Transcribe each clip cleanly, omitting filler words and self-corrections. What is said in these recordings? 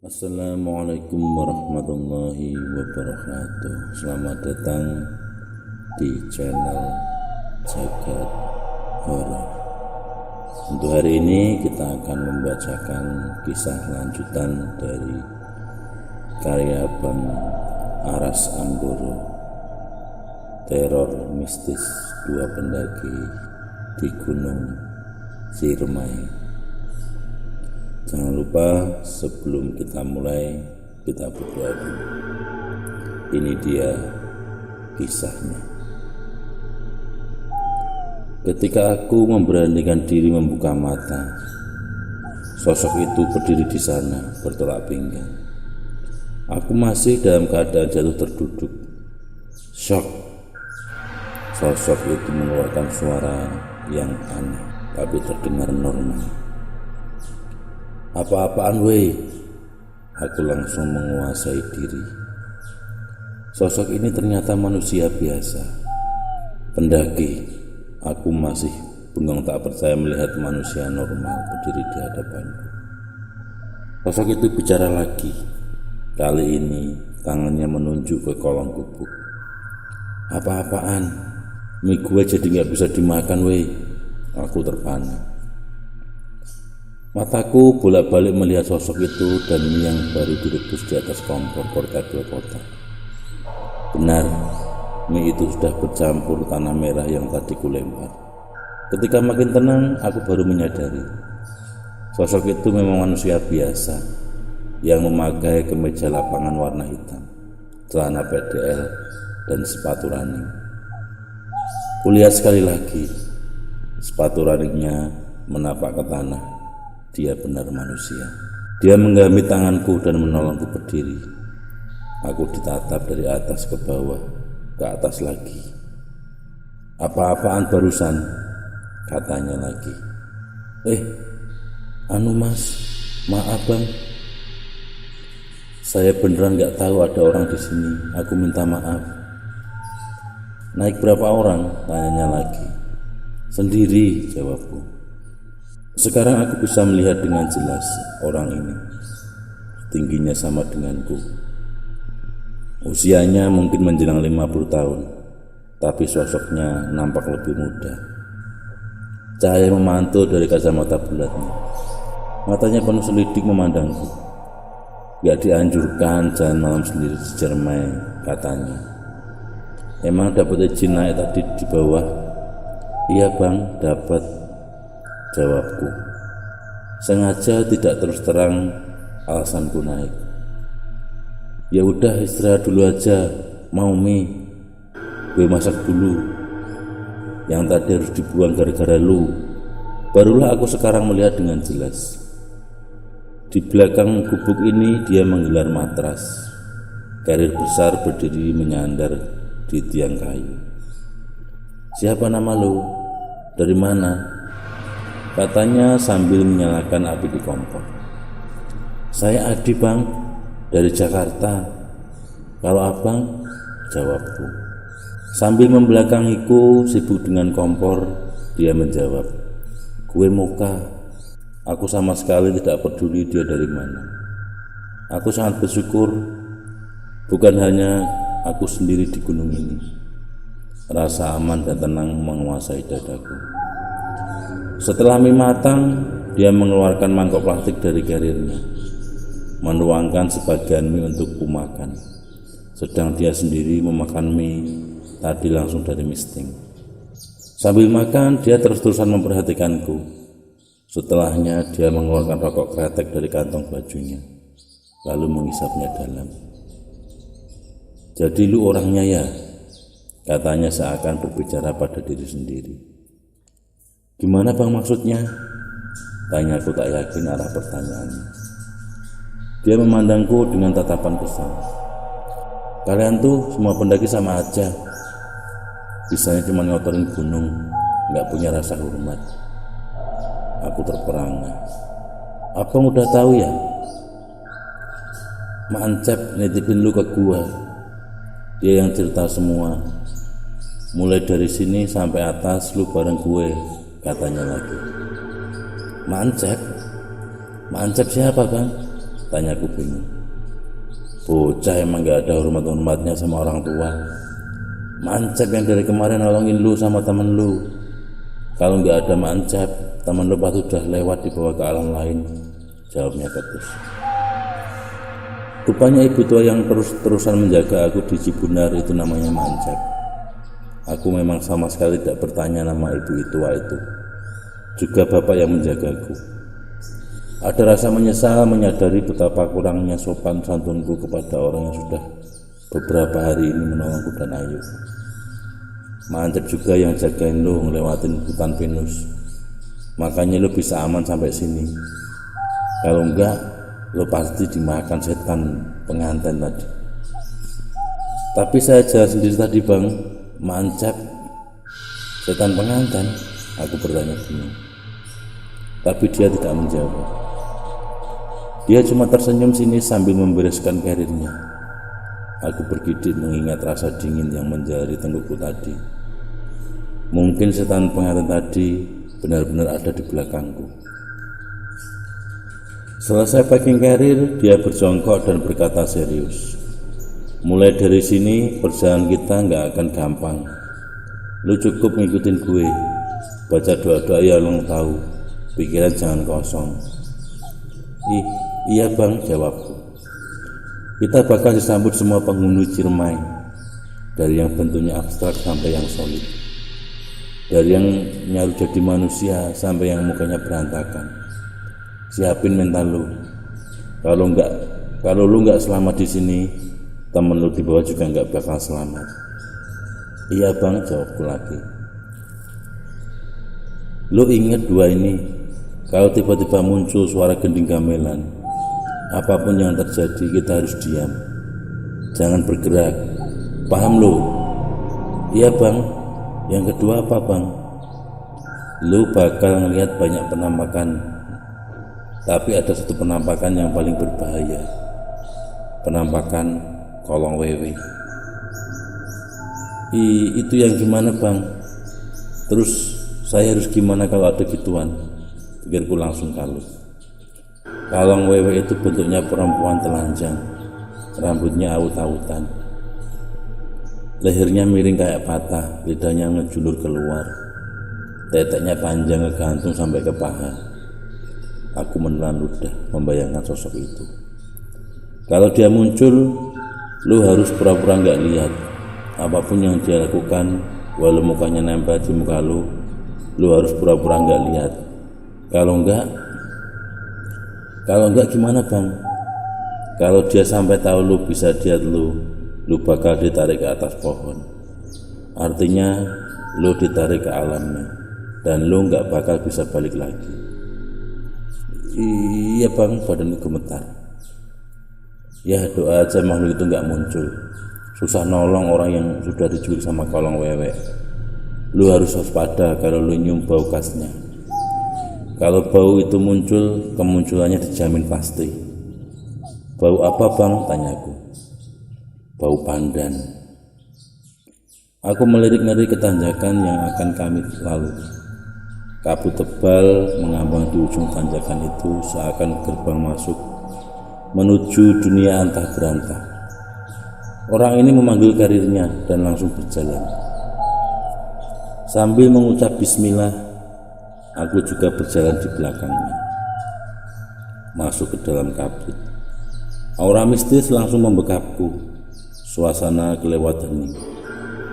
Assalamualaikum warahmatullahi wabarakatuh. Selamat datang di channel Jagat Horor. Untuk hari ini kita akan membacakan kisah lanjutan dari karya Bang Aras Anggoro, teror mistis dua pendaki di Gunung Ciremai. Jangan lupa sebelum kita mulai, kita berdoa dulu. Ini dia kisahnya. Ketika aku memberanikan diri membuka mata, sosok itu berdiri di sana bertolak pinggang. Aku masih dalam keadaan jatuh terduduk, shock. Sosok itu mengeluarkan suara yang aneh tapi terdengar normal. Apa-apaan weh? Aku langsung menguasai diri. Sosok ini ternyata manusia biasa, pendaki. Aku masih bengong tak percaya melihat manusia normal berdiri di hadapanku. Sosok itu bicara lagi. Kali ini tangannya menunjuk ke kolong gubuk. Apa-apaan? Mie gue jadi gak bisa dimakan weh. Aku terpana. Mataku bolak-balik melihat sosok itu dan mie yang baru direbus di atas kompor portable kotak. Benar, mie itu sudah bercampur tanah merah yang tadi kulempar. Ketika makin tenang, aku baru menyadari sosok itu memang manusia biasa yang memakai kemeja lapangan warna hitam, celana PDL, dan sepatu running. Kulihat sekali lagi, sepatu runningnya menapak ke tanah. Dia benar manusia. Dia menggamit tanganku dan menolongku berdiri. Aku ditatap dari atas ke bawah, ke atas lagi. Apa-apaan barusan? Katanya lagi. Mas, maaf bang. Saya beneran gak tahu ada orang di sini. Aku minta maaf. Naik berapa orang? Tanyanya lagi. Sendiri, jawabku. Sekarang aku bisa melihat dengan jelas orang ini. Tingginya sama denganku. Usianya mungkin menjelang 50 tahun, tapi sosoknya nampak lebih muda. Cahaya memantul dari kacamata bulatnya. Matanya penuh selidik memandangku. Gak dianjurkan jalan malam sendiri di Ciremai, katanya. Emang dapat izin naik tadi di bawah? Iya bang, dapat, jawabku. Sengaja tidak terus terang alasanku naik. Ya udah istirahat dulu aja, mau mie? Gue masak dulu. Yang tadi harus dibuang gara-gara lu. Barulah aku sekarang melihat dengan jelas. Di belakang gubuk ini dia menggelar matras. Karir besar berdiri menyandar di tiang kayu. Siapa nama lu? Dari mana? Katanya sambil menyalakan api di kompor. Saya Adi bang, dari Jakarta. Kalau abang? Jawabku. Sambil membelakangiku sibuk dengan kompor, dia menjawab. Gue Moka. Aku sama sekali tidak peduli dia dari mana. Aku sangat bersyukur bukan hanya aku sendiri di gunung ini. Rasa aman dan tenang menguasai dadaku. Setelah mie matang, dia mengeluarkan mangkok plastik dari karirnya, menuangkan sebagian mie untuk kumakan. Sedang dia sendiri memakan mie tadi langsung dari misting. Sambil makan, dia terus-terusan memperhatikanku. Setelahnya, dia mengeluarkan rokok kretek dari kantong bajunya, lalu mengisapnya dalam. Jadi lu orangnya ya? Katanya seakan berbicara pada diri sendiri. Gimana bang maksudnya? Tanyaku tak yakin arah pertanyaannya. Dia memandangku dengan tatapan kesal. Kalian tuh semua pendaki sama aja. Bisanya cuma ngotorin gunung, gak punya rasa hormat. Aku terperangah. Abang udah tahu ya? Mancep nitipin lu ke gua. Dia yang cerita semua. Mulai dari sini sampai atas lu bareng gue, katanya lagi. Mancep? Mancep siapa bang? Tanyaku bingung. Bocah emang gak ada hormat-hormatnya sama orang tua. Mancep yang dari kemarin nolongin lu sama temen lu. Kalau gak ada Mancep, temen lu pasti udah lewat dibawa ke alam lain, jawabnya ketus. Rupanya ibu tua yang terus-terusan menjaga aku di Cibunar itu namanya Mancep. Aku memang sama sekali tidak bertanya nama ibu tua itu. Juga bapak yang menjagaku. Ada rasa menyesal menyadari betapa kurangnya sopan santunku kepada orang yang sudah beberapa hari ini menolongku dan Ayu. Mancep juga yang jagain lo ngelewatin hutan pinus. Makanya lo bisa aman sampai sini. Kalau enggak, lo pasti dimakan setan pengantin tadi. Tapi saya jalan sendiri tadi bang. Mancep setan pengantin? Aku bertanya bingung. Tapi dia tidak menjawab. Dia cuma tersenyum sini sambil membereskan karirnya. Aku bergidik mengingat rasa dingin yang menjalari tenggukku tadi. Mungkin setan pengantin tadi benar-benar ada di belakangku. Selesai packing karir, dia berjongkok dan berkata serius. Mulai dari sini perjalanan kita nggak akan gampang. Lu cukup ngikutin gue. Baca doa-doa ya lo tahu. Pikiran jangan kosong. Iya bang, jawabku. Kita bakal disambut semua penghuni Ciremai, dari yang bentuknya abstrak sampai yang solid, dari yang nyaru jadi manusia sampai yang mukanya berantakan. Siapin mental lu. Kalau lu nggak selamat di sini, temen lu di bawah juga nggak bakal selamat. Iya bang, jawabku lagi. Lu inget dua ini. Kalau tiba-tiba muncul suara gending gamelan, apapun yang terjadi kita harus diam. Jangan bergerak. Paham lu? Iya bang. Yang kedua apa bang? Lu bakal ngelihat banyak penampakan. Tapi ada satu penampakan yang paling berbahaya. Penampakan kolong wewe. Itu yang gimana bang? Terus saya harus gimana kalau ada gituan? Pikirku langsung kalut. Kolong wewe itu bentuknya perempuan telanjang, rambutnya aut-autan, lehernya miring kayak patah, lidahnya ngejulur keluar, teteknya panjang ngegantung sampai ke paha. Aku menelan ludah membayangkan sosok itu. Kalau dia muncul, lu harus pura-pura gak lihat. Apapun yang dia lakukan, walau mukanya nempel di muka lu harus pura-pura gak lihat. Kalau enggak gimana bang? Kalau dia sampai tahu lu bisa lihat lu bakal ditarik ke atas pohon. Artinya lu ditarik ke alamnya dan lu enggak bakal bisa balik lagi. Iya bang, badanku gemetar. Ya doa aja makhluk itu enggak muncul. Susah nolong orang yang sudah diculik sama kolong wewe. Lu harus waspada kalau lu nyium bau khasnya. Kalau bau itu muncul, kemunculannya dijamin pasti. Bau apa bang? Tanyaku. Bau pandan. Aku melirik-lirik ke tanjakan yang akan kami lalui. Kabut tebal mengambang di ujung tanjakan itu seakan gerbang masuk menuju dunia antah berantah. Orang ini memanggil karirnya dan langsung berjalan. Sambil mengucap bismillah, aku juga berjalan di belakangnya, masuk ke dalam kabut. Aura mistis langsung membekapku. Suasana kelewat hening.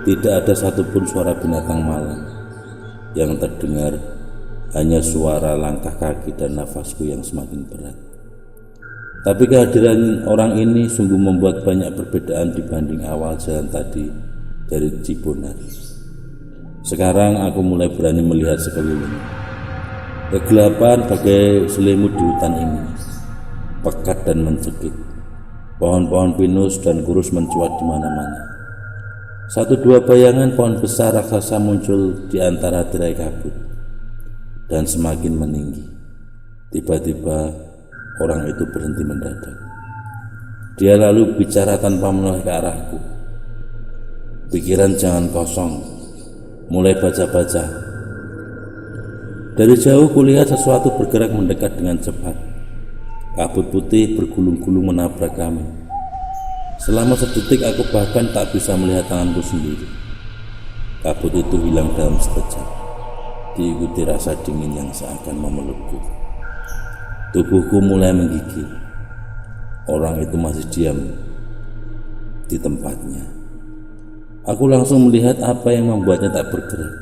Tidak ada satupun suara binatang malam yang terdengar, hanya suara langkah kaki dan nafasku yang semakin berat. Tapi kehadiran orang ini sungguh membuat banyak perbedaan dibanding awal jalan tadi dari Cibonar. Sekarang aku mulai berani melihat sekeliling. Kegelapan bagai selimut di hutan ini, pekat dan mencekik. Pohon-pohon pinus dan kurus mencuat di mana-mana. Satu dua bayangan pohon besar raksasa muncul di antara tirai kabut dan semakin meninggi. Tiba-tiba orang itu berhenti mendadak. Dia lalu bicara tanpa menoleh ke arahku. Pikiran jangan kosong. Mulai baca-baca. Dari jauh kulihat sesuatu bergerak mendekat dengan cepat. Kabut putih bergulung-gulung menabrak kami. Selama sedetik aku bahkan tak bisa melihat tanganku sendiri. Kabut itu hilang dalam sekejap, diikuti rasa dingin yang seakan memelukku. Tubuhku mulai menggigil. Orang itu masih diam di tempatnya. Aku langsung melihat apa yang membuatnya tak bergerak.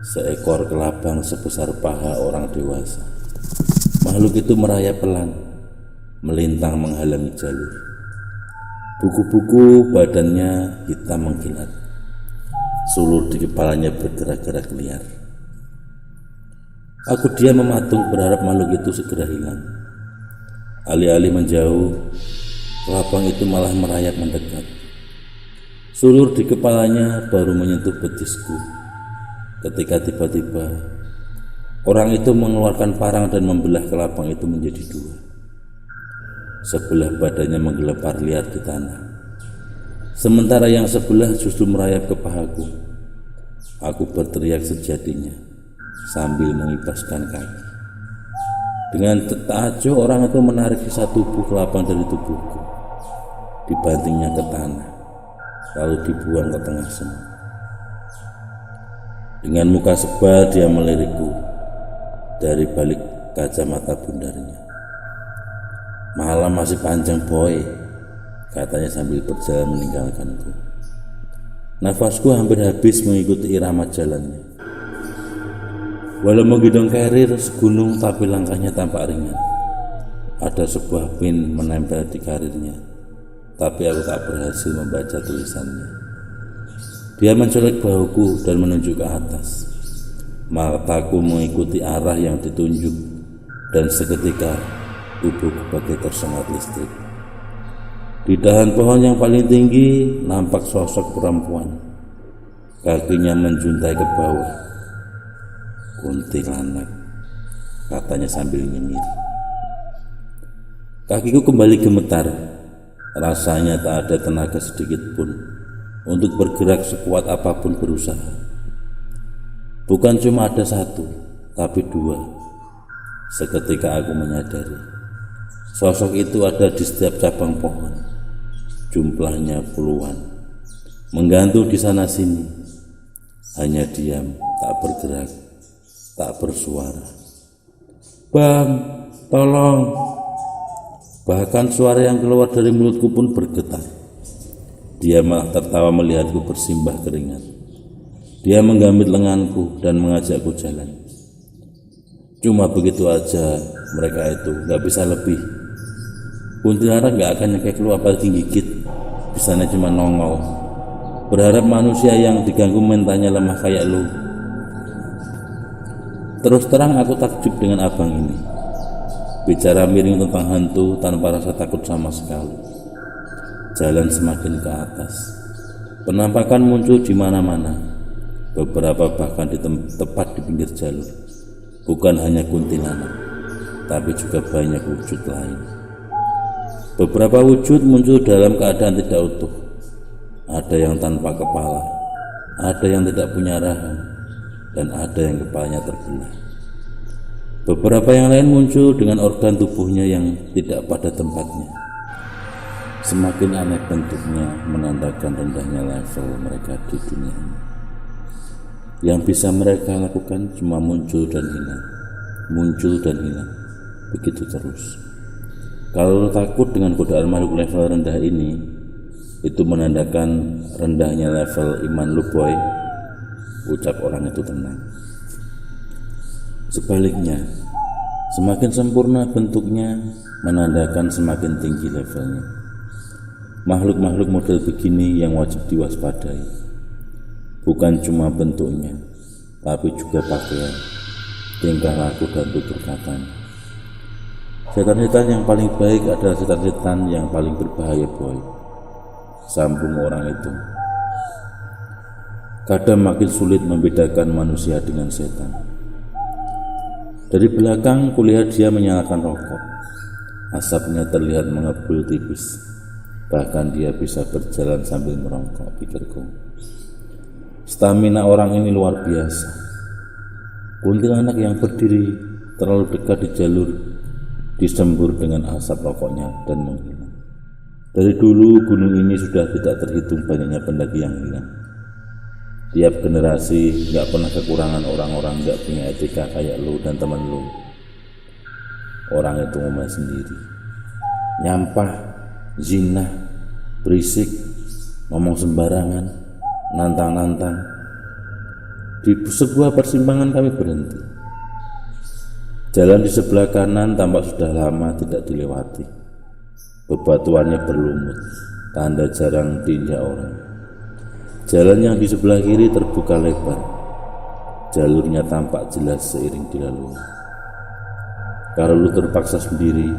Seekor kelabang sebesar paha orang dewasa. Makhluk itu merayap pelan, melintang menghalangi jalur. Buku-buku badannya hitam mengkilat. Sulur di kepalanya bergerak-gerak liar. Aku diam mematung berharap makhluk itu segera hilang. Alih-alih menjauh, kelabang itu malah merayap mendekat. Sulur di kepalanya baru menyentuh betisku ketika tiba-tiba orang itu mengeluarkan parang dan membelah kelabang itu menjadi dua. Sebelah badannya menggelepar liar di tanah, sementara yang sebelah justru merayap ke pahaku. Aku berteriak sejatinya sambil mengibaskan kaki. Dengan takjub orang itu menarik sisa tubuh kelabang dari tubuhku, dibantingnya ke tanah, lalu dibuang ke tengah semut. Dengan muka sebal dia melirikku dari balik kacamata bundarnya. "Malam masih panjang boy," katanya sambil berjalan meninggalkanku. Nafasku hampir habis mengikuti irama jalannya. Walau menggendong karir segunung, tapi langkahnya tampak ringan. Ada sebuah pin menempel di karirnya, tapi aku tak berhasil membaca tulisannya. Dia mencolek bahuku dan menunjuk ke atas. Mataku mengikuti arah yang ditunjuk, dan seketika tubuhku bagai tersengat listrik. Di dahan pohon yang paling tinggi nampak sosok perempuan. Kakinya menjuntai ke bawah. "Kuntilanak," katanya sambil nyengir. Kakiku kembali gemetar. Rasanya tak ada tenaga sedikit pun untuk bergerak sekuat apapun berusaha. Bukan cuma ada satu, tapi dua. Seketika aku menyadari sosok itu ada di setiap cabang pohon. Jumlahnya puluhan, menggantung di sana sini. Hanya diam, tak bergerak, tak bersuara. "Bang, tolong!" Bahkan suara yang keluar dari mulutku pun bergetar. Dia malah tertawa melihatku bersimbah keringat. Dia menggambit lenganku dan mengajakku jalan. Cuma begitu aja, mereka itu gak bisa lebih. Kuntilanak gak akan nyekek lu apalagi gigit. Bisanya cuma nongol, berharap manusia yang diganggu mentalnya lemah kayak lu. Terus terang aku takjub dengan abang ini. Bicara miring tentang hantu tanpa rasa takut sama sekali. Jalan semakin ke atas. Penampakan muncul di mana-mana. Beberapa bahkan tepat di pinggir jalur. Bukan hanya kuntilanak, tapi juga banyak wujud lain. Beberapa wujud muncul dalam keadaan tidak utuh. Ada yang tanpa kepala, ada yang tidak punya rahang, dan ada yang kepalanya terbelah. Beberapa yang lain muncul dengan organ tubuhnya yang tidak pada tempatnya. Semakin aneh bentuknya menandakan rendahnya level mereka di dunia ini. Yang bisa mereka lakukan cuma muncul dan hilang, muncul dan hilang, begitu terus. Kalau takut dengan godaan makhluk level rendah ini, itu menandakan rendahnya level iman lu boy, ucap orang itu tenang. Sebaliknya, semakin sempurna bentuknya menandakan semakin tinggi levelnya. Makhluk-makhluk model begini yang wajib diwaspadai. Bukan cuma bentuknya, tapi juga pakaian, tingkah laku dan tutur katanya. Setan-setan yang paling baik adalah setan-setan yang paling berbahaya boy, sambung orang itu. Kadang makin sulit membedakan manusia dengan setan. Dari belakang kulihat dia menyalakan rokok. Asapnya terlihat mengepul tipis. Bahkan dia bisa berjalan sambil merongkok, pikirku. Stamina orang ini luar biasa. Kuntilanak yang berdiri terlalu dekat di jalur disembur dengan asap rokoknya dan menghilang. Dari dulu gunung ini sudah tidak terhitung banyaknya pendaki yang hilang. Tiap generasi gak pernah kekurangan orang-orang gak punya etika kayak lu dan temen lu. Orang itu ngomong sendiri, nyampah, zina, berisik, ngomong sembarangan, nantang-nantang. Di sebuah persimpangan kami berhenti. Jalan di sebelah kanan tampak sudah lama tidak dilewati. Bebatuannya berlumut, tanda jarang diinjak orang. Jalan yang di sebelah kiri terbuka lebar. Jalurnya tampak jelas seiring dilalui. Kalau lu terpaksa sendiri,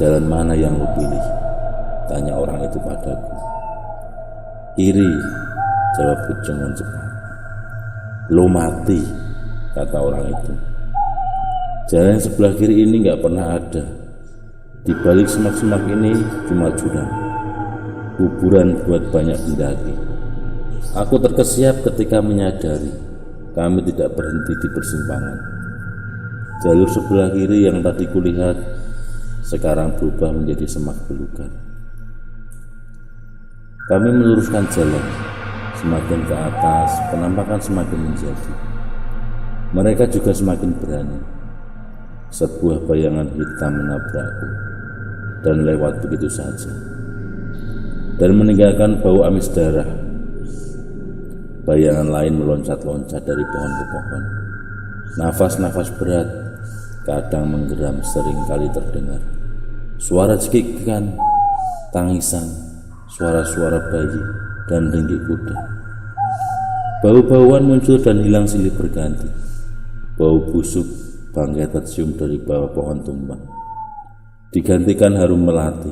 jalan mana yang lu pilih? Tanya orang itu padaku. Kiri, jawabku dengan cepat. Lu mati, kata orang itu. Jalan yang sebelah kiri ini gak pernah ada. Di balik semak-semak ini cuma jurang, kuburan buat banyak pendaki. Aku terkesiap ketika menyadari kami tidak berhenti di persimpangan. Jalur sebelah kiri yang tadi kulihat sekarang berubah menjadi semak belukar. Kami meluruskan jalan, semakin ke atas penampakan semakin menjadi. Mereka juga semakin berani. Sebuah bayangan hitam menabrakku dan lewat begitu saja, dan meninggalkan bau amis darah. Bayangan lain meloncat-loncat dari pohon ke pohon. Nafas-nafas berat kadang menggeram, sering kali terdengar. Suara cekikan, tangisan, suara-suara bayi, dan ringgik kuda. Bau-bauan muncul dan hilang silih berganti. Bau busuk bangkai tercium dari bawah pohon tumbang, digantikan harum melati.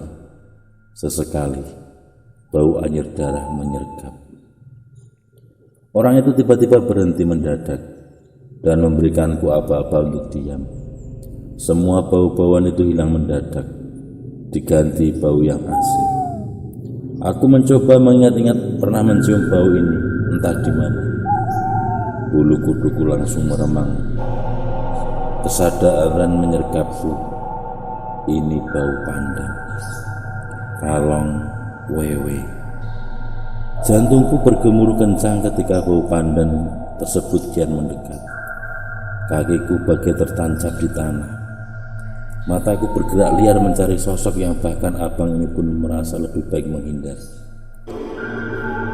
Sesekali bau anyir darah menyergap. Orang itu tiba-tiba berhenti mendadak dan memberikanku aba-aba untuk diam. Semua bau-bauan itu hilang mendadak, diganti bau yang asing. Aku mencoba mengingat-ingat pernah mencium bau ini, entah di mana. Bulu kuduku langsung meremang. Kesadaran menyergapku. Ini bau pandang, kalong, wewe. Jantungku bergemuruh kencang ketika bau pandan tersebut kian mendekat. Kakiku bagai tertancap di tanah. Mataku bergerak liar mencari sosok yang bahkan abang ini pun merasa lebih baik menghindar.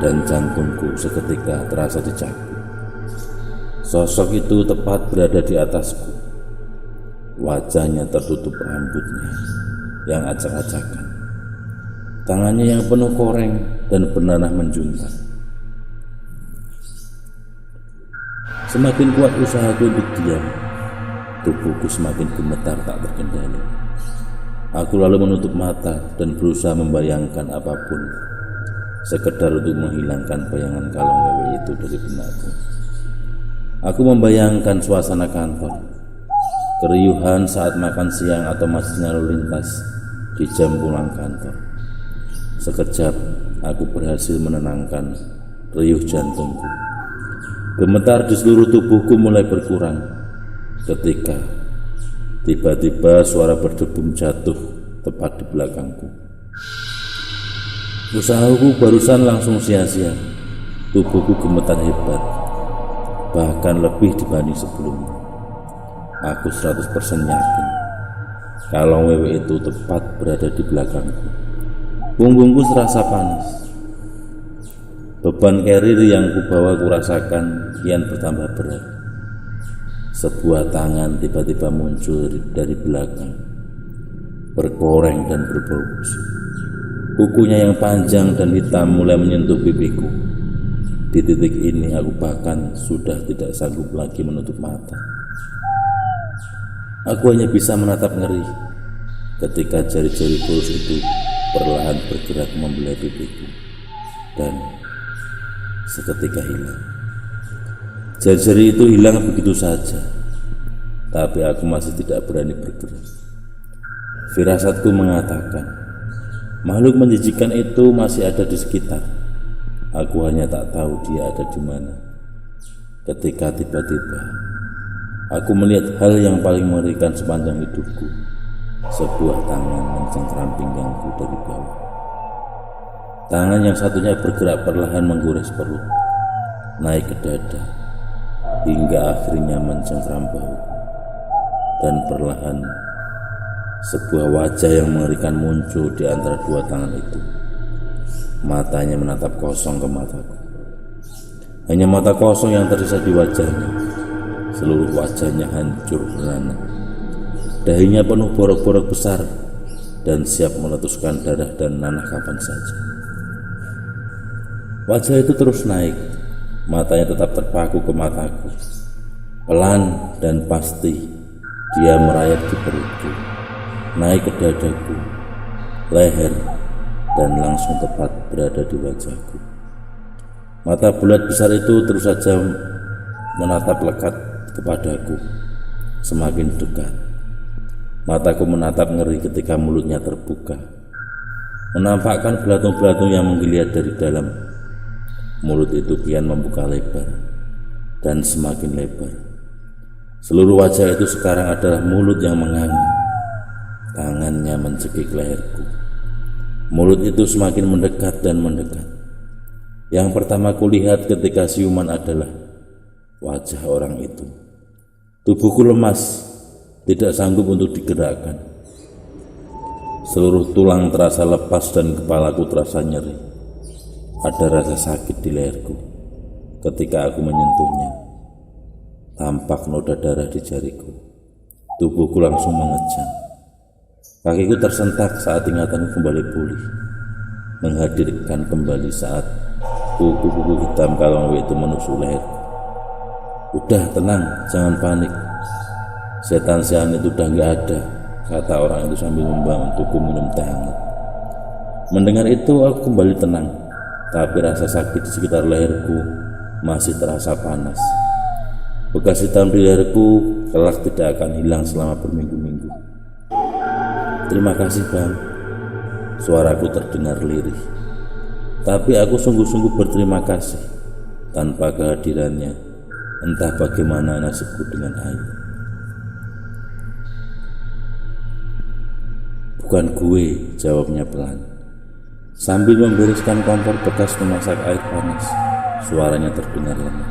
Dan jantungku seketika terasa dicabut. Sosok itu tepat berada di atasku. Wajahnya tertutup rambutnya yang acak-acakan. Tangannya yang penuh koreng dan bernanah menjuntai. Semakin kuat usahaku untuk diam, tubuhku semakin gemetar tak terkendali. Aku lalu menutup mata dan berusaha membayangkan apapun, sekedar untuk menghilangkan bayangan kalong wewe itu dari benakku. Aku membayangkan suasana kantor, keriuhan saat makan siang atau masihnya lalu lintas di jam pulang kantor. Sekejap aku berhasil menenangkan riuh jantungku. Gemetar di seluruh tubuhku mulai berkurang ketika tiba-tiba suara berdebum jatuh tepat di belakangku. Usahaku barusan langsung sia-sia. Tubuhku gemetar hebat, bahkan lebih dibanding sebelumnya. Aku 100% yakin kalau wewe itu tepat berada di belakangku. Punggungku serasa panas. Beban carrier yang kubawa kurasakan kian bertambah berat. Sebuah tangan tiba-tiba muncul dari belakang, berkoreng dan berbau busuk. Kukunya yang panjang dan hitam mulai menyentuh pipiku. Di titik ini aku bahkan sudah tidak sanggup lagi menutup mata. Aku hanya bisa menatap ngeri ketika jari-jari kurus itu perlahan bergerak membelai pipiku dan seketika hilang. Jari-jari itu hilang begitu saja, tapi aku masih tidak berani bergerak. Firasatku mengatakan makhluk menjijikan itu masih ada di sekitar. Aku hanya tak tahu dia ada di mana. Ketika tiba-tiba aku melihat hal yang paling mengerikan sepanjang hidupku. Sebuah tangan mencengkram pinggangku dari bawah. Tangan yang satunya bergerak perlahan menggores perut, naik ke dada, hingga akhirnya mencengkram bahu. Dan perlahan sebuah wajah yang mengerikan muncul di antara dua tangan itu. Matanya menatap kosong ke mataku. Hanya mata kosong yang tersisa di wajahnya. Seluruh wajahnya hancur beranak. Dahinya penuh borok-borok besar dan siap meletuskan darah dan nanah kapan saja. Wajah itu terus naik. Matanya tetap terpaku ke mataku. Pelan dan pasti dia merayap di perutku, naik ke dadaku, leher, dan langsung tepat berada di wajahku. Mata bulat besar itu terus saja menatap lekat kepadaku, semakin dekat. Mataku menatap ngeri ketika mulutnya terbuka, menampakkan belatung-belatung yang menggeliat dari dalam. Mulut itu kian membuka lebar dan semakin lebar. Seluruh wajah itu sekarang adalah mulut yang menganga. Tangannya mencekik leherku. Mulut itu semakin mendekat dan mendekat. Yang pertama kulihat ketika siuman adalah wajah orang itu. Tubuhku lemas, tidak sanggup untuk digerakkan. Seluruh tulang terasa lepas dan kepalaku terasa nyeri. Ada rasa sakit di leherku ketika aku menyentuhnya. Tampak noda darah di jariku. Tubuhku langsung mengejang. Kakiku tersentak saat ingatanku kembali pulih, menghadirkan kembali saat kuku-kuku hitam kalong itu menusuk leherku. Udah tenang, jangan panik. Setan-setan itu udah gak ada, kata orang itu sambil membantuku minum teh hangat. Mendengar itu aku kembali tenang, tapi rasa sakit di sekitar leherku masih terasa panas. Bekas hitam di leherku kelak tidak akan hilang selama berminggu-minggu. Terima kasih Bang, suaraku terdengar lirih. Tapi aku sungguh-sungguh berterima kasih. Tanpa kehadirannya, entah bagaimana nasibku dengan Ayu. Bukan gue, jawabnya pelan. Sambil membereskan kompor bekas memasak air panas, suaranya terdengar lemah.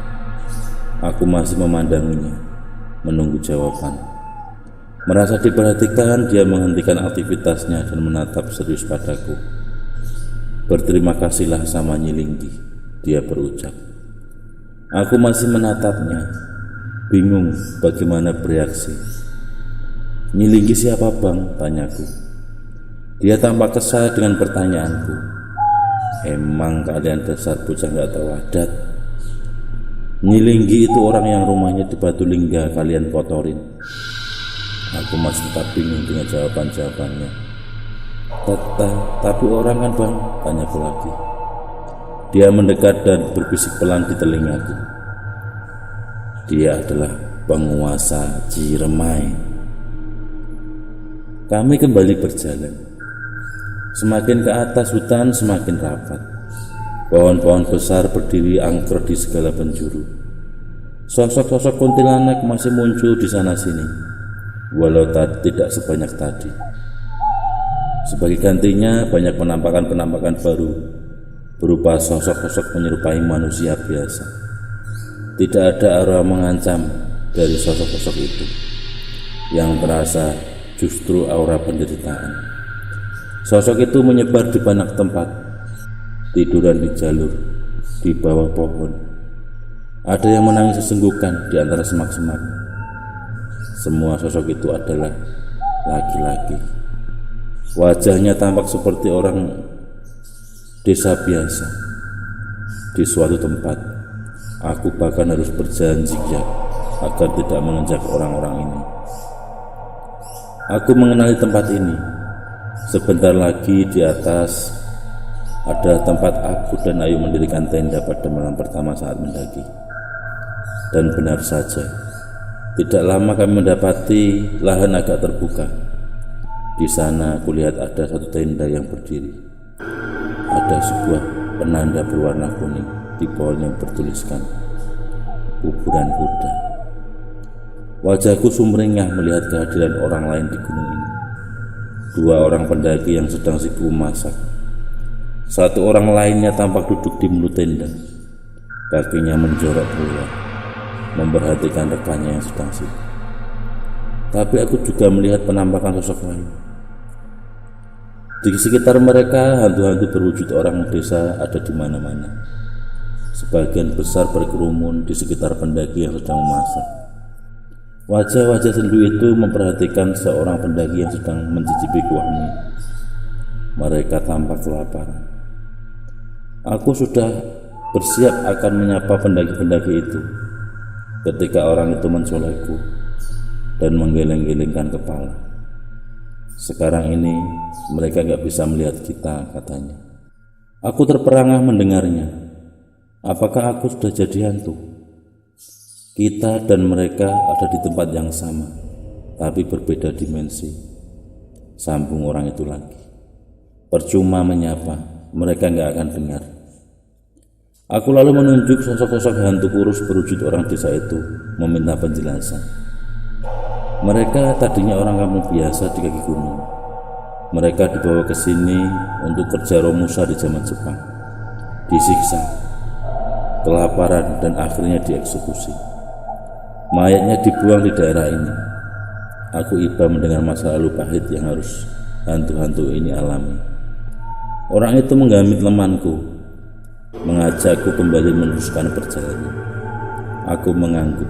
Aku masih memandanginya, menunggu jawaban. Merasa diperhatikan, dia menghentikan aktivitasnya dan menatap serius padaku. Berterima kasihlah sama Nyilinggi, dia berucap. Aku masih menatapnya, bingung bagaimana bereaksi. Nyilinggi siapa Bang? Tanyaku. Dia tampak kesal dengan pertanyaanku. Emang kalian dasar bocah gak tahu adat? Nyilinggi itu orang yang rumahnya di Batu Lingga kalian kotorin. Aku masih tetap bingung dengan jawaban-jawabannya. Tapi orang kan Bang? Tanyaku lagi. Dia mendekat dan berbisik pelan di telingaku. Dia adalah penguasa Ciremai. Kami kembali berjalan. Semakin ke atas hutan semakin rapat. Pohon-pohon besar berdiri angker di segala penjuru. Sosok-sosok kuntilanak masih muncul di sana-sini, walau tidak sebanyak tadi. Sebagai gantinya banyak penampakan-penampakan baru berupa sosok-sosok menyerupai manusia biasa. Tidak ada aroma mengancam dari sosok-sosok itu. Yang terasa justru aura penderitaan. Sosok itu menyebar di banyak tempat, tiduran di jalur, di bawah pohon. Ada yang menangis sesenggukan di antara semak-semak. Semua sosok itu adalah laki-laki. Wajahnya tampak seperti orang desa biasa. Di suatu tempat, aku bahkan harus berjalan zigzag agar tidak menginjak orang-orang ini. Aku mengenali tempat ini. Sebentar lagi di atas ada tempat aku dan Ayu mendirikan tenda pada malam pertama saat mendaki. Dan benar saja, tidak lama kami mendapati lahan agak terbuka. Di sana kulihat ada satu tenda yang berdiri. Ada sebuah penanda berwarna kuning di pohon yang bertuliskan kuburan kuda. Wajahku sumringah melihat kehadiran orang lain di gunung ini. Dua orang pendaki yang sedang sibuk memasak. Satu orang lainnya tampak duduk di mulut tenda, kakinya menjorok keluar, memperhatikan rekannya yang sedang sibuk. Tapi aku juga melihat penampakan sosok lain. Di sekitar mereka, hantu-hantu berwujud orang desa ada di mana-mana. Sebagian besar berkerumun di sekitar pendaki yang sedang memasak. Wajah-wajah sendu itu memperhatikan seorang pendaki yang sedang mencicipi kuahnya. Mereka tampak kelaparan. Aku sudah bersiap akan menyapa pendaki-pendaki itu ketika orang itu mencolekku dan menggeleng-gelengkan kepala. Sekarang ini mereka gak bisa melihat kita, katanya. Aku terperangah mendengarnya. Apakah aku sudah jadi hantu? Kita dan mereka ada di tempat yang sama, tapi berbeda dimensi. Sambung orang itu lagi. Percuma menyapa, mereka gak akan dengar. Aku lalu menunjuk sosok-sosok hantu kurus berwujud orang desa itu, meminta penjelasan. Mereka tadinya orang kampung biasa di kaki gunung. Mereka dibawa ke sini untuk kerja Romusa di zaman Jepang. Disiksa, kelaparan, dan akhirnya dieksekusi. Mayatnya dibuang di daerah ini. Aku iba mendengar masa lalu pahit yang harus hantu-hantu ini alami. Orang itu menggamit lemanku, mengajakku kembali meneruskan perjalanan. Aku mengangguk,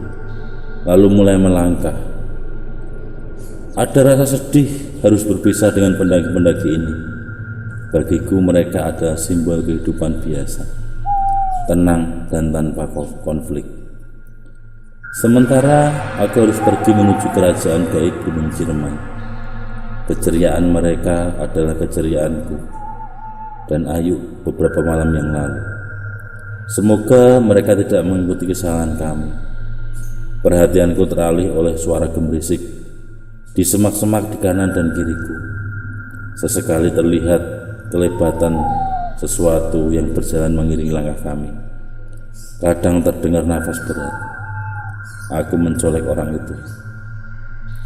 lalu mulai melangkah. Ada rasa sedih harus berpisah dengan pendaki-pendaki ini. Bagiku mereka adalah simbol kehidupan biasa, tenang dan tanpa konflik. Sementara aku harus pergi menuju kerajaan gaib Gunung Ciremai. Keceriaan mereka adalah keceriaanku dan Ayu beberapa malam yang lalu. Semoga mereka tidak mengikuti kesalahan kami. Perhatianku teralih oleh suara gemerisik di semak-semak di kanan dan kiriku. Sesekali terlihat kelebatan sesuatu yang berjalan mengiringi langkah kami. Kadang terdengar nafas berat. Aku mencolek orang itu.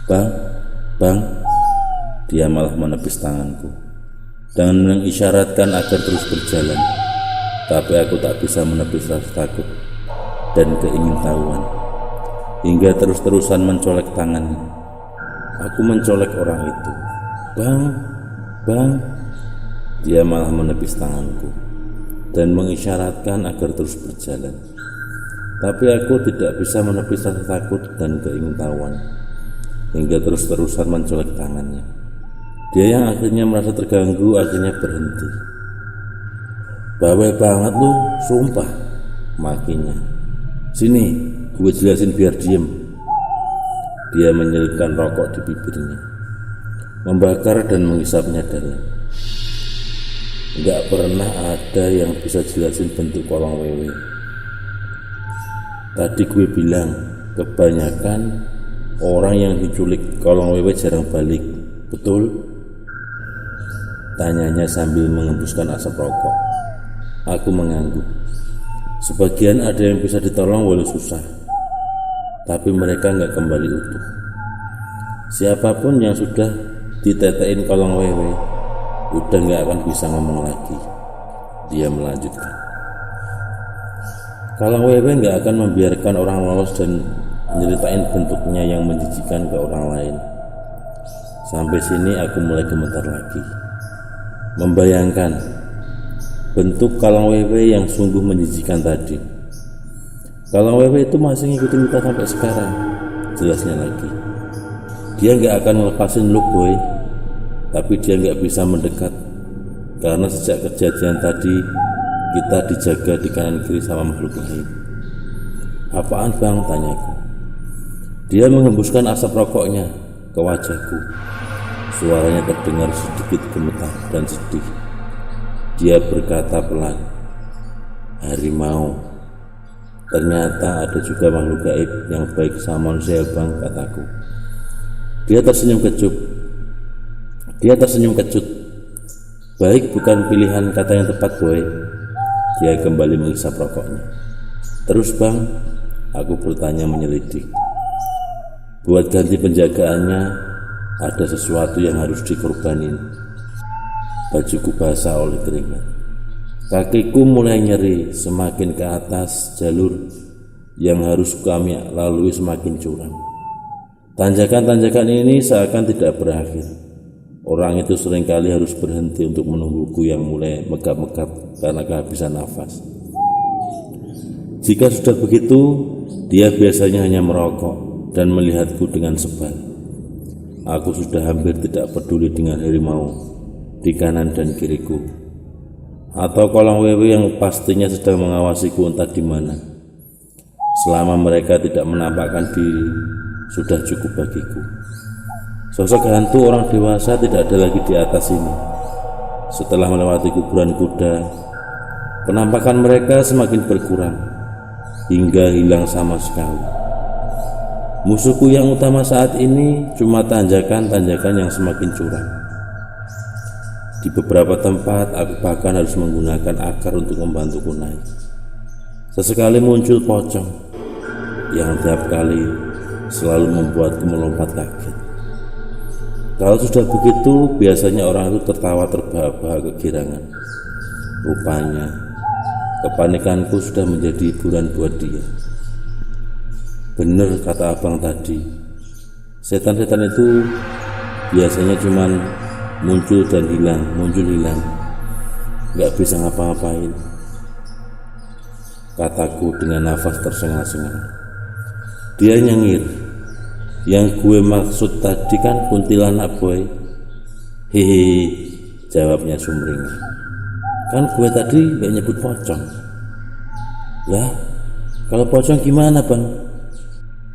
Bang, dia malah menepis tanganku dengan mengisyaratkan agar terus berjalan. Tapi aku tak bisa menepis rasa takut dan keingintahuan hingga terus-terusan mencolek tangannya. Aku mencolek orang itu. Bang, dia malah menepis tanganku dan mengisyaratkan agar terus berjalan. Tapi aku tidak bisa menepis rasa takut dan keingintahuan hingga terus-terusan mencolek tangannya. Dia yang akhirnya merasa terganggu akhirnya berhenti. Bawel banget lu, sumpah, makinya. Sini, gue jelasin biar diem. Dia menyelipkan rokok di bibirnya, membakar dan menghisapnya dalam. Gak pernah ada yang bisa jelasin bentuk kolong wewe. Tadi gue bilang, kebanyakan orang yang diculik kolong wewe jarang balik, betul? Tanyanya sambil mengembuskan asap rokok. Aku mengangguk. Sebagian ada yang bisa ditolong walau susah, tapi mereka nggak kembali utuh. Siapapun yang sudah ditetein kolong wewe udah nggak akan bisa ngomong lagi. Dia melanjutkan. Kolong wewe nggak akan membiarkan orang lolos dan menyeritain bentuknya yang menjijikan ke orang lain. Sampai sini aku mulai gemetar lagi, membayangkan bentuk kalong wewe yang sungguh menjijikan tadi. Kalong wewe itu masih ngikutin kita sampai sekarang. Jelasnya lagi, dia gak akan ngelepasin lu boy, tapi dia gak bisa mendekat karena sejak kejadian tadi kita dijaga di kanan kiri sama makhluk lain. Apaan bang? Tanyaku. Dia menghembuskan asap rokoknya ke wajahku. Suaranya terdengar sedikit gemetar dan sedih. Dia berkata pelan, harimau. Ternyata ada juga makhluk gaib yang baik sama manusia bang, kataku. Dia tersenyum kecut. Baik bukan pilihan kata yang tepat boy. Dia kembali menghisap rokoknya. Terus bang, aku bertanya menyelidik. Buat ganti penjagaannya, Ada sesuatu yang harus dikorbanin. Bajuku basah oleh keringat. Kakiku mulai nyeri. Semakin ke atas, jalur yang harus kami lalui semakin curam. Tanjakan-tanjakan ini seakan tidak berakhir. Orang itu seringkali harus berhenti untuk menungguku yang mulai megap-megap karena kehabisan nafas. Jika sudah begitu, dia biasanya hanya merokok dan melihatku dengan sebal. Aku sudah hampir tidak peduli dengan harimau di kanan dan kiriku, atau kolong wewe yang pastinya sedang mengawasiku entah di mana. Selama mereka tidak menampakkan diri, sudah cukup bagiku. Sosok hantu orang dewasa tidak ada lagi di atas ini. Setelah melewati kuburan kuda, penampakan mereka semakin berkurang hingga hilang sama sekali. Musuhku yang utama saat ini cuma tanjakan-tanjakan yang semakin curam. Di beberapa tempat aku bahkan harus menggunakan akar untuk membantuku naik. Sesekali muncul pocong yang tiap kali selalu membuatku melompat kaget. Kalau sudah begitu, biasanya orang itu tertawa terbahak-bahak kegirangan. Rupanya kepanikanku sudah menjadi hiburan buat dia. Bener kata abang tadi, setan-setan itu biasanya cuman muncul dan hilang, muncul hilang, gak bisa ngapa-ngapain, kataku dengan nafas tersengal-sengal. Dia nyengir, yang gue maksud tadi kan kuntilanak boy. Hehe, jawabnya sumringah. Kan gue tadi gak nyebut pocong. Lah, kalau pocong gimana bang?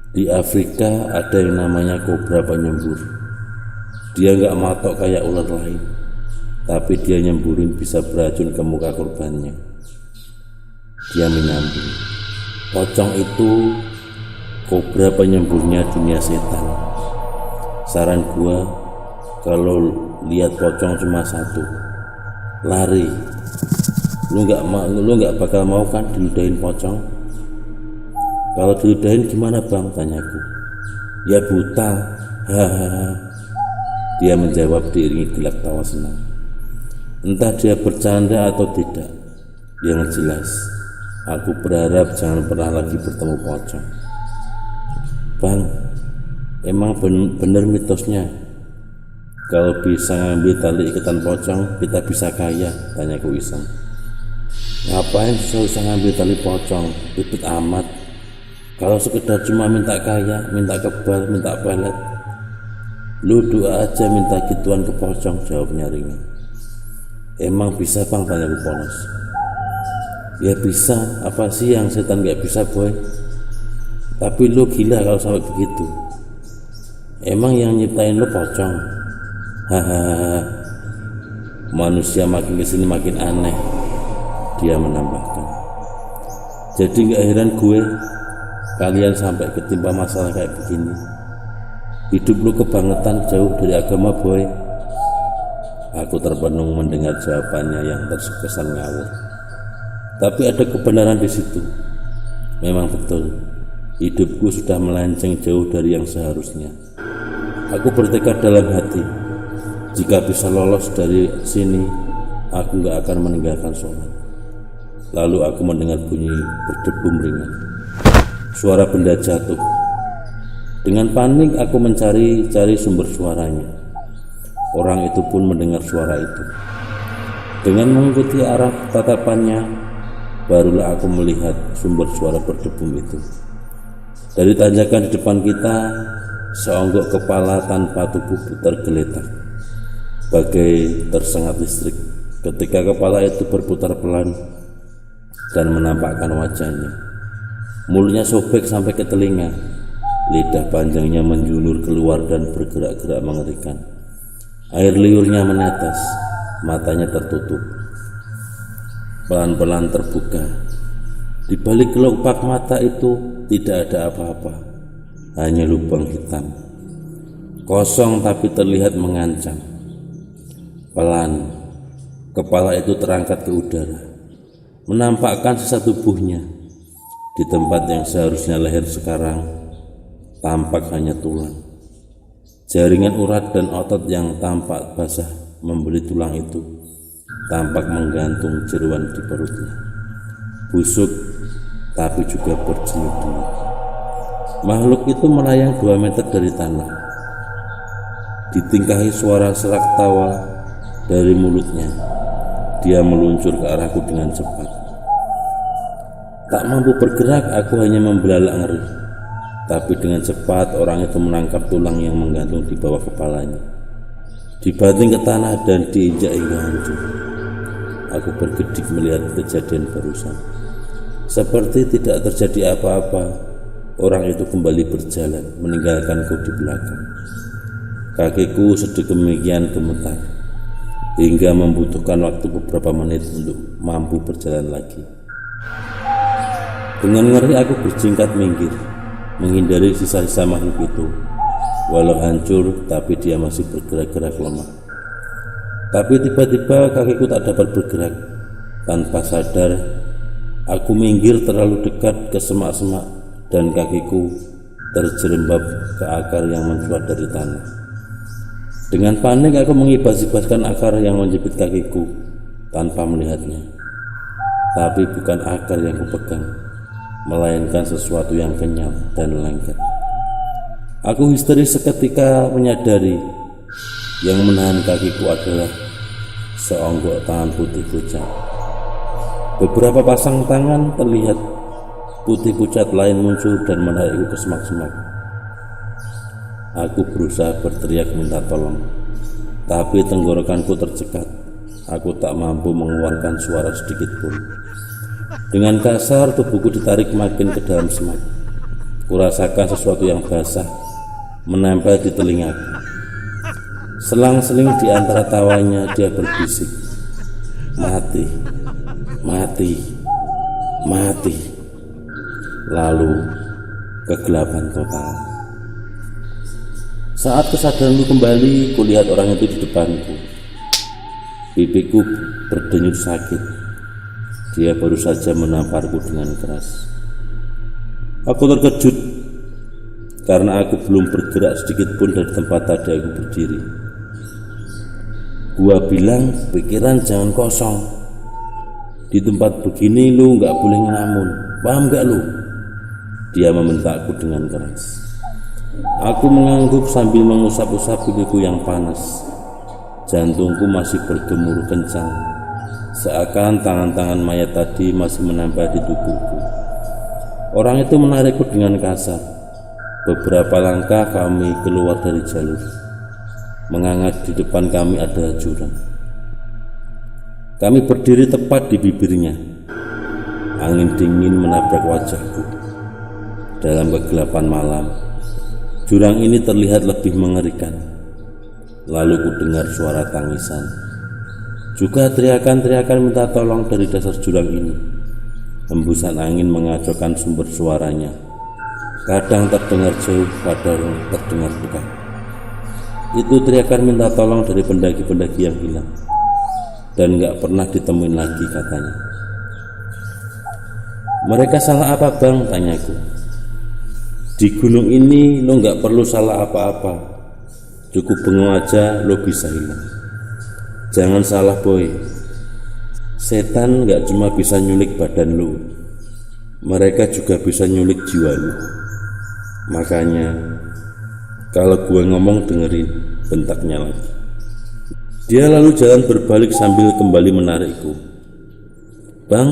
Di Afrika ada yang namanya kobra penyembur. Dia gak matok kayak ular lain, tapi dia nyemburin bisa beracun ke muka korbannya. Dia menyambung, pocong itu kobra penyemburnya dunia setan. Saran gua, kalau lihat pocong cuma satu, lari. Lu nggak bakal mau kan diludahin pocong? Kalau diludahin gimana bang? Tanyaku. Ya buta. Hahaha. Dia menjawab diiringi gelak tawa senang. Entah dia bercanda atau tidak, yang jelas aku berharap jangan pernah lagi bertemu pocong. Bang, emang bener mitosnya kalau bisa ngambil tali ikatan pocong kita bisa kaya? Tanyaku iseng. Ngapain susah ngambil tali pocong? Ribet amat. Kalau sekedar cuma minta kaya, minta kebal, minta pelet, lu doa aja minta gituan ke pocong, jawabnya ringan. Emang bisa bang? Tanyaku polos. Ya bisa, apa sih yang setan gak bisa boy? Tapi lu gila kalau sampai begitu. Emang yang nyiptain lu pocong? Hahaha. Manusia makin kesini makin aneh, dia menambahkan. Jadi gak heran gue kalian sampai ketimpa masalah kayak begini. Hidup lu kebangetan jauh dari agama boy. Aku terpenung mendengar jawabannya yang terkesan ngawur. Tapi ada kebenaran di situ. Memang betul, hidupku sudah melenceng jauh dari yang seharusnya. Aku bertekad dalam hati, jika bisa lolos dari sini, aku gak akan meninggalkan sholat. Lalu aku mendengar bunyi berdebum ringan. Suara benda jatuh. Dengan panik aku mencari sumber suaranya. Orang itu pun mendengar suara itu. Dengan mengikuti arah tatapannya, barulah aku melihat sumber suara berdebum itu. Dari tanjakan di depan kita, seonggok kepala tanpa tubuh tergeletak, bagai tersengat listrik ketika kepala itu berputar pelan dan menampakkan wajahnya. Mulutnya sobek sampai ke telinga, lidah panjangnya menjulur keluar dan bergerak-gerak mengerikan. Air liurnya menetes, matanya tertutup, pelan-pelan terbuka. Di balik kelopak mata itu tidak ada apa-apa, hanya lubang hitam, kosong tapi terlihat mengancam. Pelan, kepala itu terangkat ke udara, menampakkan sisa tubuhnya. Di tempat yang seharusnya leher sekarang tampak hanya tulang. Jaringan urat dan otot yang tampak basah membeli tulang itu tampak menggantung jeruan di perutnya. Busuk tapi juga berjeliut-jeliut. Makhluk itu melayang 2 meter dari tanah. Ditingkahi suara serak tawa dari mulutnya. Dia meluncur ke arahku dengan cepat. Tak mampu bergerak, aku hanya membelalak ngeri. Tapi dengan cepat orang itu menangkap tulang yang menggantung di bawah kepalanya, dibanting ke tanah dan diinjak hingga hancur. Aku bergedik melihat kejadian barusan. Seperti tidak terjadi apa-apa, orang itu kembali berjalan meninggalkanku di belakang. Kakiku sedemikian gemetar hingga membutuhkan waktu beberapa menit untuk mampu berjalan lagi. Dengan ngeri aku berjingkat minggir, menghindari sisa-sisa makhluk itu. Walau hancur, tapi dia masih bergerak-gerak lemah. Tapi tiba-tiba kakiku tak dapat bergerak. Tanpa sadar, aku minggir terlalu dekat ke semak-semak dan kakiku terjerembab ke akar yang mencuat dari tanah. Dengan panik aku mengibas-ibaskan akar yang menjepit kakiku tanpa melihatnya. Tapi bukan akar yang kupegang, melainkan sesuatu yang kenyal dan lengket. Aku histeris seketika menyadari yang menahan kakiku adalah seonggok tangan putih pucat. Beberapa pasang tangan terlihat, putih pucat lain muncul dan menarikku ke semak-semak. Aku berusaha berteriak minta tolong, tapi tenggorokanku tercekat. Aku tak mampu mengeluarkan suara sedikit pun. Dengan kasar tubuhku ditarik makin ke dalam semak. Kurasakan sesuatu yang basah menempel di telingaku. Selang-seling di antara tawanya dia berbisik, "Mati, mati, mati." Lalu kegelapan total. Saat kesadaranku kembali, kulihat orang itu di depanku. Pipiku berdenyut sakit. Dia baru saja menamparku dengan keras. Aku terkejut karena aku belum bergerak sedikit pun dari tempat tadi aku berdiri. Gua bilang, pikiran jangan kosong. Di tempat begini lu gak boleh ngelamun, paham gak lu? Dia membentakku dengan keras. Aku mengangguk sambil mengusap-usap pipiku yang panas. Jantungku masih bergemuruh kencang, seakan tangan-tangan mayat tadi masih menempel di tubuhku. Orang itu menarikku dengan kasar. Beberapa langkah kami keluar dari jalur. Mengangat di depan kami ada jurang. Kami berdiri tepat di bibirnya. Angin dingin menabrak wajahku. Dalam kegelapan malam, jurang ini terlihat lebih mengerikan. Lalu ku dengar suara tangisan, juga teriakan-teriakan minta tolong dari dasar jurang ini. Hembusan angin mengacaukan sumber suaranya. Kadang terdengar jauh, kadang terdengar dekat. Itu teriakan minta tolong dari pendaki-pendaki yang hilang dan gak pernah ditemuin lagi katanya. Mereka salah apa bang? Tanyaku. Di gunung ini lo gak perlu salah apa-apa. Cukup bengong aja lo bisa hilang. Jangan salah boy, setan gak cuma bisa nyulik badan lo, mereka juga bisa nyulik jiwa lo. Makanya kalau gue ngomong dengerin, bentaknya lagi. Dia lalu jalan berbalik sambil kembali menarikku. Bang,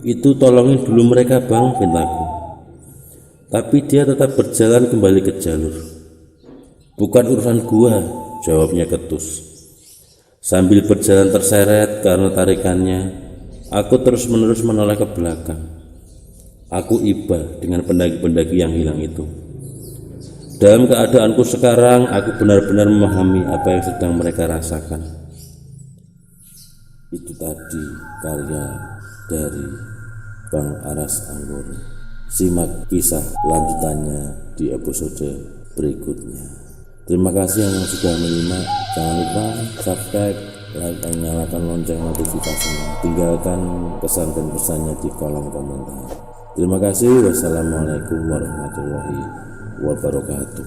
itu tolongin dulu mereka bang, pintaku. Tapi dia tetap berjalan kembali ke jalur. Bukan urusan gua, jawabnya ketus. Sambil berjalan terseret karena tarikannya, aku terus-menerus menoleh ke belakang. Aku iba dengan pendaki-pendaki yang hilang itu. Dalam keadaanku sekarang, aku benar-benar memahami apa yang sedang mereka rasakan. Itu tadi karya dari Bang Aras Anggoro. Simak kisah lanjutannya di episode berikutnya. Terima kasih yang sudah menyimak. Jangan lupa subscribe, like, dan nyalakan lonceng notifikasinya. Tinggalkan kesan dan pesannya di kolom komentar. Terima kasih. Wassalamualaikum warahmatullahi wabarakatuh.